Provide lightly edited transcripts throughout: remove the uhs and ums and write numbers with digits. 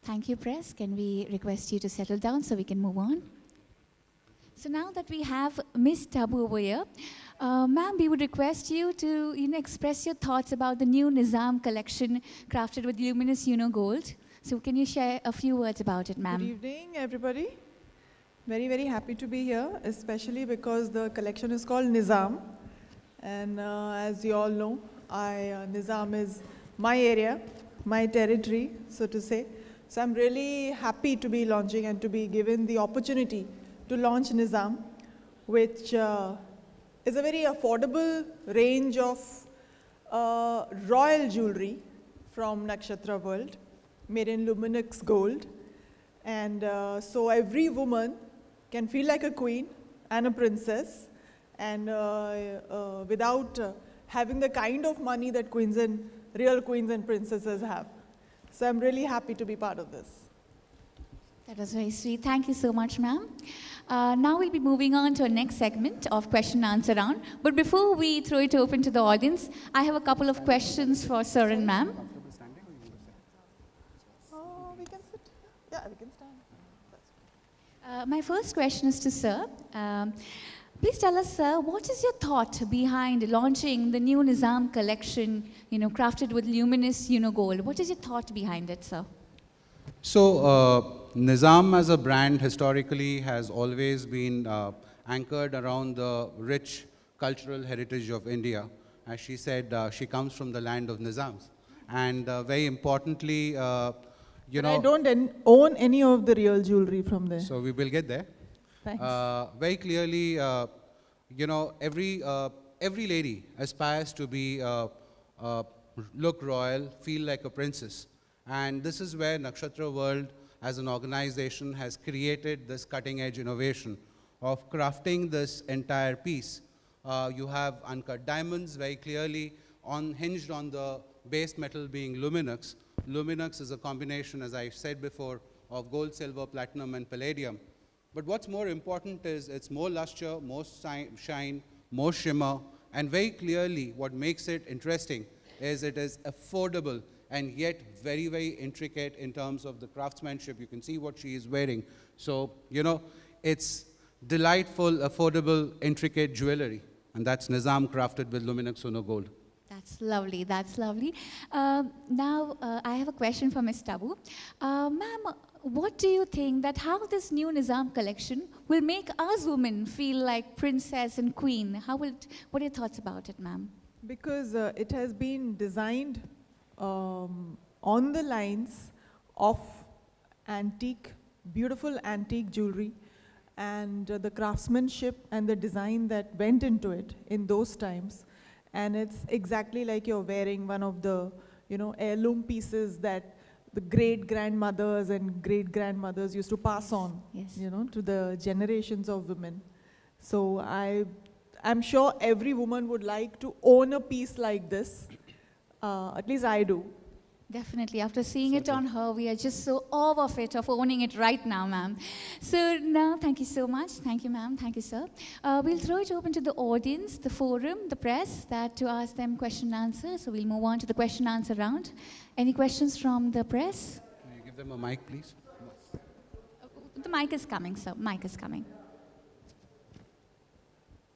Thank you, Press. Can we request you to settle down so we can move on? So now that we have Miss Tabu over here, ma'am, we would request you to express your thoughts about the new Nizam collection crafted with luminous gold. So can you share a few words about it, ma'am? Good evening, everybody. Very, very happy to be here, especially because the collection is called Nizam. And as you all know, Nizam is my area, my territory, so to say. So I'm really happy to be launching and to be given the opportunity to launch Nizam, which is a very affordable range of royal jewelry from Nakshatra World, made in luminous gold. And so every woman can feel like a queen and a princess, and without having the kind of money that real queens and princesses have. So I'm really happy to be part of this. That was very sweet. Thank you so much, ma'am. Now we'll be moving on to our next segment of question and answer round. But before we throw it open to the audience, I have a couple of questions for sir and ma'am. We can sit. Yeah, we can stand. My first question is to sir. Please tell us, sir, what is your thought behind launching the new Nizam collection, crafted with luminous, gold? What is your thought behind it, sir? So, Nizam as a brand historically has always been anchored around the rich cultural heritage of India. As she said, she comes from the land of Nizams. And very importantly, I don't own any of the real jewelry from there. So we will get there. Thanks. Very clearly, every lady aspires to be, look royal, feel like a princess. And this is where Nakshatra World as an organization has created this cutting-edge innovation of crafting this entire piece. You have uncut diamonds very clearly hinged on the base metal being luminous. Luminous is a combination, as I said before, of gold, silver, platinum, and palladium. But what's more important is it's more luster, more shine, more shimmer, and very clearly what makes it interesting is it is affordable and yet very, very intricate in terms of the craftsmanship. You can see what she is wearing. So, it's delightful, affordable, intricate jewelry. And that's Nizam crafted with luminous gold. That's lovely, that's lovely. Now, I have a question for Ms. Tabu. Ma'am, what do you think that how this new Nizam collection will make us women feel like princess and queen? What are your thoughts about it, ma'am? Because it has been designed on the lines of beautiful antique jewelry, and the craftsmanship and the design that went into it in those times. And it's exactly like you're wearing one of the, heirloom pieces that the great-grandmothers and great-grandmothers used to pass on, yes. To the generations of women. So I'm sure every woman would like to own a piece like this. At least I do. Definitely. After seeing it on her, we are just so awe of it, of owning it right now, ma'am. So now, thank you so much. Thank you, ma'am. Thank you, sir. We'll throw it open to the audience, the forum, the press, to ask them question and answer. So we'll move on to the question and answer round. Any questions from the press? Can you give them a mic, please? The mic is coming, sir. Mic is coming.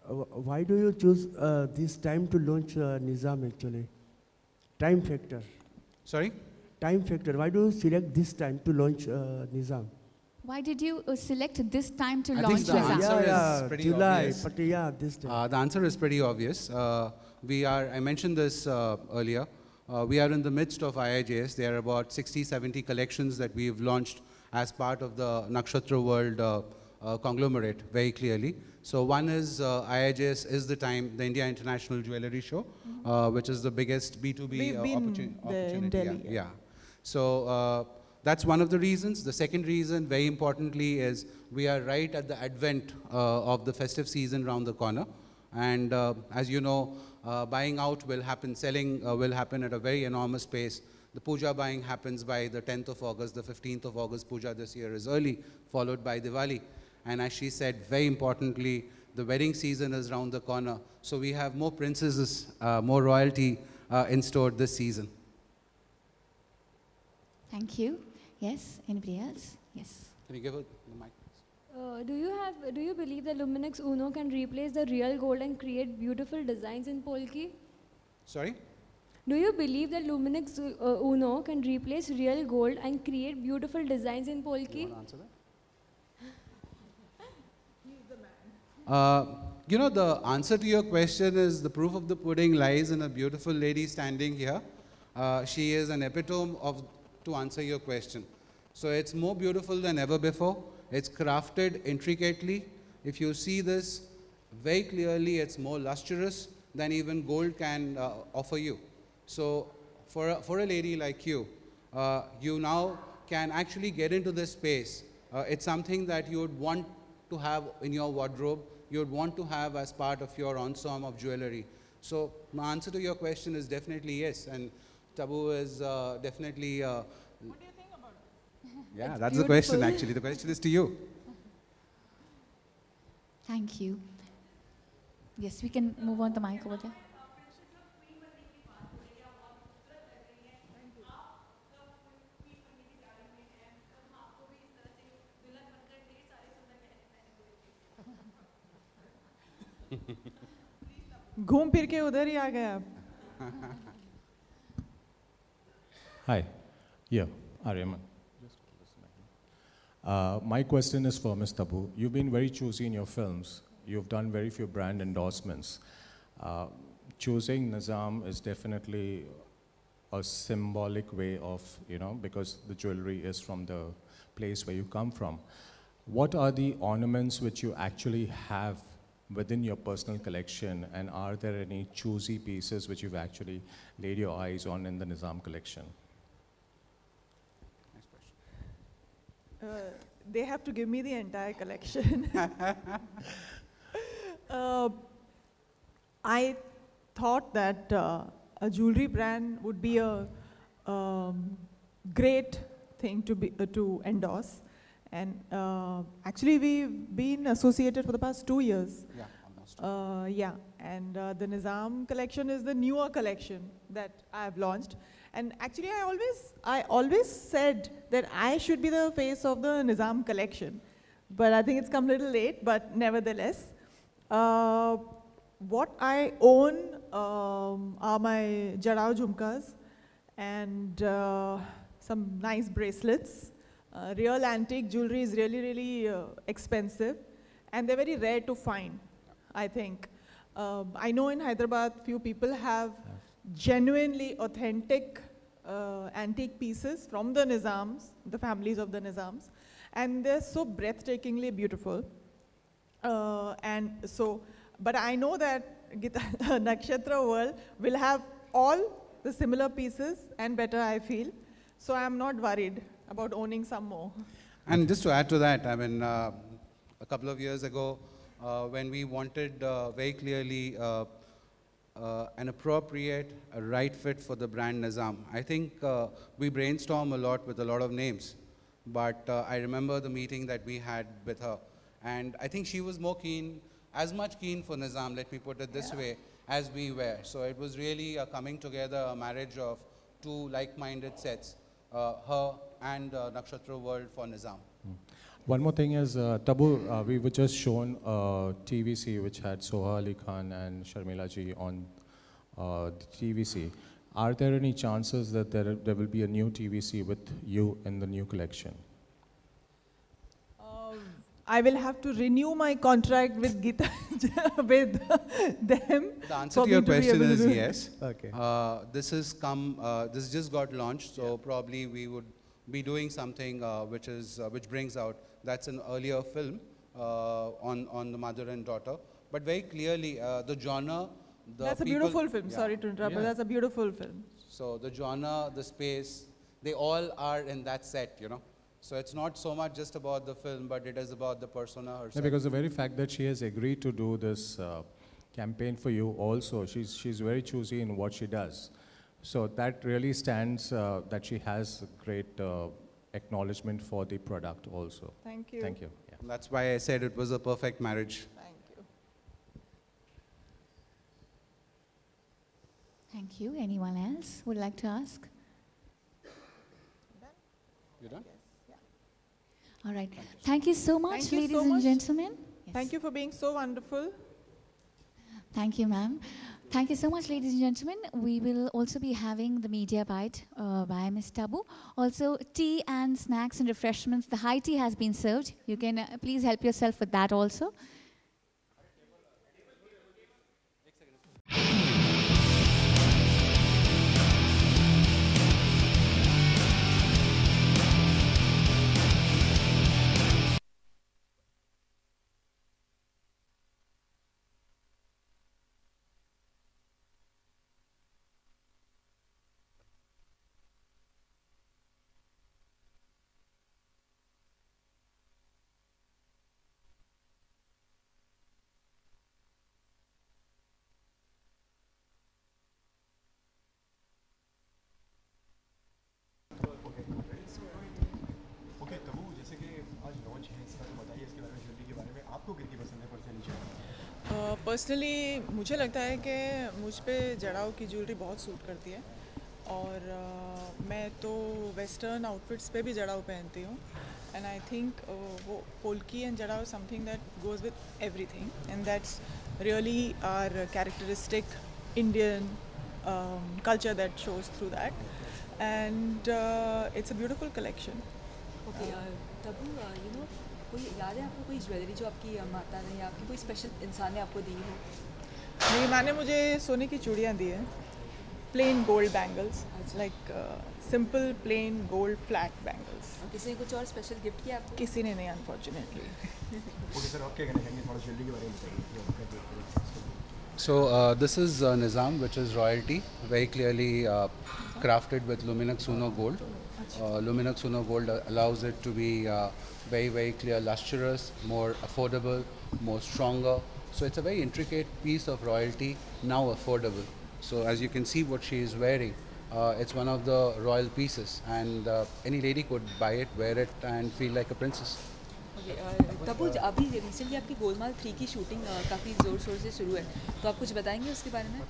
Why do you choose this time to launch Nizam actually? Time factor. Sorry? Time factor. Why do you select this time to launch Nizam? Why did you select this time to I launch think the Nizam? answer is pretty July, obvious. but yeah, this time. The answer is pretty obvious. I mentioned this earlier. We are in the midst of IIJS. There are about 60, 70 collections that we've launched as part of the Nakshatra World conglomerate, very clearly. So one is IIJS is the India International Jewellery Show, which is the biggest B2B opportunity. In Delhi, Yeah. So that's one of the reasons. The second reason, very importantly, is we are right at the advent of the festive season around the corner. And as you know, buying out will happen, selling will happen at a very enormous pace. The puja buying happens by the 10th of August, the 15th of August puja this year is early, followed by Diwali. And as she said, very importantly, the wedding season is around the corner. So we have more princesses, more royalty in store this season. Thank you. Yes, anybody else? Yes. Can you give her the mic? Do you believe that Luminix Uno can replace the real gold and create beautiful designs in Polki? Sorry? Do you believe that Luminix Uno can replace real gold and create beautiful designs in You Polki? want to answer that? You know, the answer to your question is the proof of the pudding lies in a beautiful lady standing here. She is an epitome to answer your question. So it's more beautiful than ever before. It's crafted intricately. If you see this very clearly, it's more lustrous than even gold can offer you. So for a lady like you, you now can actually get into this space. It's something that you would want to have in your wardrobe. You would want to have as part of your ensemble of jewelry. So my answer to your question is definitely yes. And Tabu is definitely... What do you think about it? yeah, It's that's the question beautiful. actually. The question is to you. Thank you. Yes, we can move on the mic over there. घूम फिर के उधर ही आ गए आप. Hi, yeah, Aryaman. My question is for Ms. Tabu. You've been very choosy in your films. You've done very few brand endorsements. Choosing Nizam is definitely a symbolic way of, because the jewelry is from the place where you come from. What are the ornaments which you actually have within your personal collection, and are there any choosy pieces which you've actually laid your eyes on in the Nizam collection? Nice question. They have to give me the entire collection. I thought that a jewelry brand would be a great thing to endorse. And actually, we've been associated for the past 2 years. Yeah, almost. Yeah, and the Nizam collection is the newer collection that I have launched. And actually, I always said that I should be the face of the Nizam collection. But I think it's come a little late, but nevertheless. What I own are my Jarao Jhumkas and some nice bracelets. Real antique jewelry is really, really expensive, and they're very rare to find, I think. I know in Hyderabad, few people have genuinely authentic antique pieces from the Nizams, the families of the Nizams, and they're so breathtakingly beautiful. But I know that Nakshatra World will have all the similar pieces and better, I feel. So I'm not worried about owning some more. And just to add to that, I mean, a couple of years ago, when we wanted very clearly an appropriate, a right fit for the brand Nizam, I think we brainstorm a lot with a lot of names. But I remember the meeting that we had with her. And I think she was more keen, as much keen for Nizam, let me put it this way, as we were. So it was really a coming together, a marriage of two like-minded sets, her and Nakshatra World for Nizam. One more thing is, Tabu, we were just shown TVC which had Soha Ali Khan and Sharmila ji on the TVC. Are there any chances that there will be a new TVC with you in the new collection? I will have to renew my contract with Geeta, with them. The answer to your question is yes. Okay. This just got launched, so probably we would be doing something which brings out, that's an earlier film on the mother and daughter. But very clearly, the genre, that's a beautiful film, sorry to interrupt, but that's a beautiful film. So the genre, the space, they all are in that set, So it's not so much just about the film, but it is about the persona herself. Yeah, because the very fact that she has agreed to do this campaign for you also, she's very choosy in what she does. So that really stands that she has great acknowledgement for the product also. Thank you. Thank you. Yeah. That's why I said it was a perfect marriage. Thank you. Thank you. Anyone else would like to ask? You done? Yes. All right. Thank you so much, Thank you ladies so and much. gentlemen. Thank you for being so wonderful. Thank you, ma'am. Thank you so much, ladies and gentlemen. We will also be having the media bite by Miss Tabu. Also, tea and snacks and refreshments. The high tea has been served. You can please help yourself with that also. Okay Tabu जैसे कि आज launch है इसका तो बताइए इसके बारे में ज्वेलरी के बारे में आपको कितनी पसंद है पर्सनली पर्सनली मुझे लगता है कि मुझ पे जड़ाव की ज्वेलरी बहुत सूट करती है और मैं तो वेस्टर्न आउटफिट्स पे भी जड़ाव पहनती हूँ एंड आई थिंक वो polki and jadau something that goes with everything and that's really are characteristic Indian culture that shows through that and it's a beautiful collection. Okay Tabu you know कोई याद है आपको कोई ज्वेलरी जो आपकी माता ने या आपकी कोई स्पेशल इंसान ने आपको दी हो? मेरी माँ ने मुझे सोने की चूड़ियाँ दी हैं, plain gold bangles, like simple plain gold flat bangles. किसी ने कुछ और स्पेशल गिफ्ट किया आपको? किसी ने नहीं unfortunately. ओके सर आप क्या कहना चाहेंगे थोड़ा ज्वेलरी के बारे में बताइए। So this is Nizam, which is royalty, very clearly crafted with Luminous Uno gold. Luminous Uno gold allows it to be very clear, lustrous, more affordable, more stronger. So it's a very intricate piece of royalty, now affordable. So as you can see what she is wearing, it's one of the royal pieces and any lady could buy it, wear it and feel like a princess. Tabu अभी recently आपकी गोलमाल 3 की shooting काफ़ी ज़ोर शोर से शुरू है, तो आप कुछ बताएंगे उसके बारे में?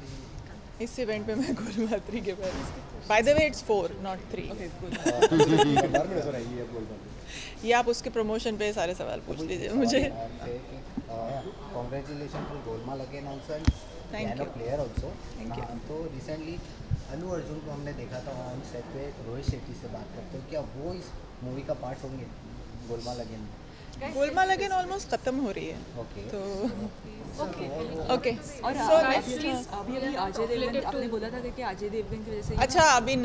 इस इवेंट पे मैं गोलमाल 3 के बारे में by the way it's 4 not 3. ये आप उसके प्रमोशन पे सारे सवाल पूछ लीजिए मुझे. Congratulations for Golmaal again also and Thank you. player also. Thank you. तो रिसेंटली अल्लू अर्जुन को हमने देखा था ऑन सेट पे रोहित शेट्टी से बात करते हो, क्या वो इस मूवी का पार्ट होंगे Golmaal again? Golmaal again almost खत्म हो रही है. ओके तो ओके और So, अभी अजय देवगन आपने बोला था कि अजय देवगन की वजह से अच्छा अभी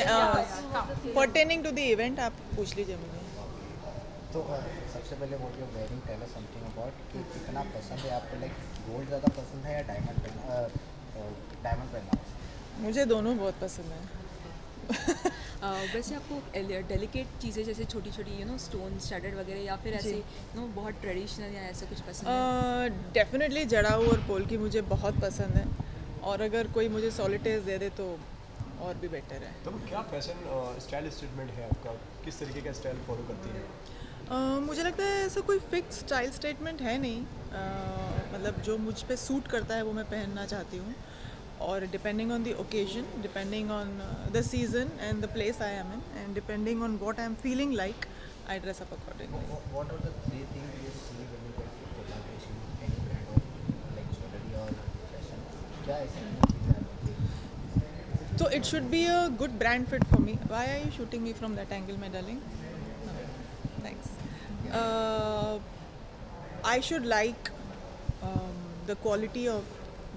पर्टेनिंग टू द इवेंट आप पूछ लीजिए मुझे. तो सबसे पहले what you are wearing, tell us something about कि कितना पसंद है आपको, लाइक गोल्ड ज़्यादा पसंद है या डायमंड पहनना? मुझे दोनों बहुत पसंद है. वैसे आपको डेलिकेट चीज़ें जैसे छोटी छोटी यू नो स्टोन स्टडेड वगैरह या फिर ऐसे नो बहुत ट्रेडिशनल या ऐसा कुछ पसंद है? डेफिनेटली जड़ाऊ और पोल्की मुझे बहुत पसंद है और अगर कोई मुझे सॉलिटेज दे दे तो और भी बेटर है. तो क्या फैशन स्टाइल स्टेटमेंट है आपका, किस तरीके का स्टाइल फॉलो करती है? मुझे लगता है ऐसा कोई फिक्स स्टाइल स्टेटमेंट है नहीं. मतलब जो मुझ पे सूट करता है वो मैं पहनना चाहती हूँ और depending on the occasion, depending on the season and the place I am in and depending on what I am feeling like I dress up accordingly. What are the 3 things you see when you get collaboration with any brand of like jewelry or fashion? क्या ऐसी चीज़ें आती हैं? So it should be a good brand fit for me. Why are you shooting me from that angle, my darling? No. Thanks. I should like the quality of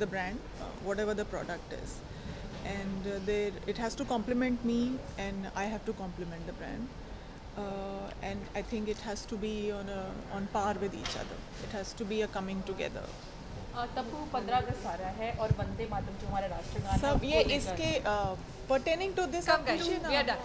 the brand, whatever the product is, and it has to complement me, and I have to complement the brand. And I think it has to be on par with each other. It has to be a coming together. Tabu 15 अगस्त आ रहा है और वंदे मातरम जो हमारा राष्ट्रगान है सब ये इसके pertaining to this आप पूछिए ना. We are done.